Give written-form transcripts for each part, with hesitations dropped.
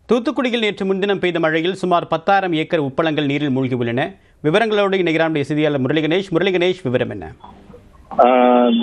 தூத்துக்குடியில் நேற்று முன்தினம் பெய்த மழையில் சுமார் 10,000 ஏக்கர் உப்பளங்கள் நீரில் மூழ்கியுள்ளன. விவரங்களோடு இணைகிறார் செய்தியாளர் முரளி கணேஷ், விவரம் என்ன?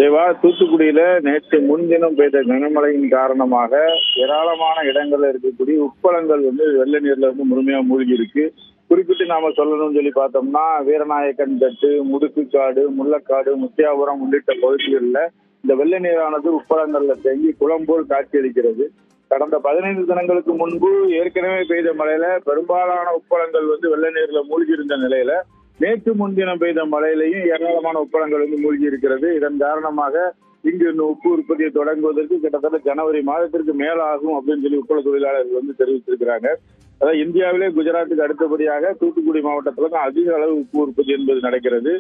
தேவா, தூத்துக்குடியில நேற்று முன்தினம் பெய்த கனமழையின் காரணமாக ஏராளமான இடங்கள்ல இருக்கக்கூடிய உப்பளங்கள் வெள்ள நீர்ல முழுமையா மூழ்கி இருக்கு. குறிப்பிட்டு நாம சொல்லணும்னு சொல்லி பார்த்தோம்னா, வீரநாயக்கன் தட்டு, முடுக்குக்காடு, முள்ளக்காடு, முத்தியாபுரம் உள்ளிட்ட பகுதிகளில் இந்த வெள்ள நீரானது உப்பளங்கள்ல தேங்கி குளம் போல் காட்சியளிக்கிறது. கடந்த 15 தினங்களுக்கு முன்பு ஏற்கனவே பெய்த மழையில பெரும்பாலான உப்பளங்கள் வெள்ள நீர்ல மூழ்கி இருந்த நிலையில நேற்று முன்தினம் பெய்த மழையிலையும் ஏராளமான உப்பளங்கள் மூழ்கி இருக்கிறது. இதன் காரணமாக இங்கு உப்பு உற்பத்தியை தொடங்குவதற்கு கிட்டத்தட்ட ஜனவரி மாதத்திற்கு மேலாகும் அப்படின்னு சொல்லி உப்பள தொழிலாளர்கள் தெரிவித்திருக்கிறாங்க. அதாவது இந்தியாவிலே குஜராத்துக்கு அடுத்தபடியாக தூத்துக்குடி மாவட்டத்துல தான் அதிக அளவு உப்பு உற்பத்தி என்பது நடக்கிறது.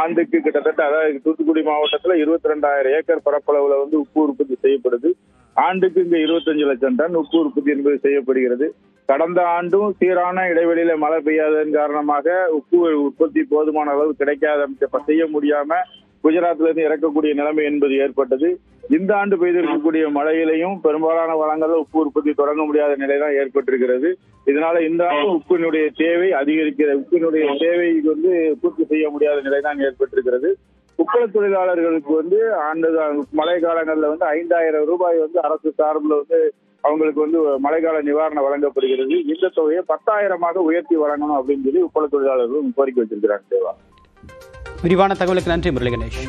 ஆண்டுக்கு கிட்டத்தட்ட, அதாவது தூத்துக்குடி மாவட்டத்துல 22,000 ஏக்கர் பரப்பளவுல உப்பு உற்பத்தி செய்யப்படுது. ஆண்டுக்கு இங்க 25 லட்சம் டன் உப்பு உற்பத்தி என்பது செய்யப்படுகிறது. கடந்த ஆண்டும் சீரான இடைவெளியில மழை பெய்யாததன் காரணமாக உப்பு உற்பத்தி போதுமான அளவு கிடைக்காத செய்ய முடியாம குஜராத்ல இருந்து இறக்கக்கூடிய நிலைமை என்பது ஏற்பட்டது. இந்த ஆண்டு பெய்திருக்கக்கூடிய மழையிலையும் பெரும்பாலான வளங்கள்ல உப்பு உற்பத்தி தொடங்க முடியாத நிலைதான் ஏற்பட்டிருக்கிறது. இதனால இந்த ஆண்டு உப்பினுடைய தேவை அதிகரிக்கிறது. உப்பினுடைய தேவை பூர்த்தி செய்ய முடியாத நிலைதான் ஏற்பட்டிருக்கிறது. உப்பள தொழிலாளர்களுக்கு ஆண்டு மழை காலங்கள்ல 5,000 ரூபாய் அரசு சார்பில் அவங்களுக்கு மழைக்கால நிவாரணம் வழங்கப்படுகிறது. இந்த தொகையை 10,000 உயர்த்தி வழங்கணும் அப்படின்னு சொல்லி உப்பள தொழிலாளர்கள் கோரிக்கை வச்சிருக்கிறாங்க. விரிவான தகவலுக்கு நன்றி முரளி கணேஷ்.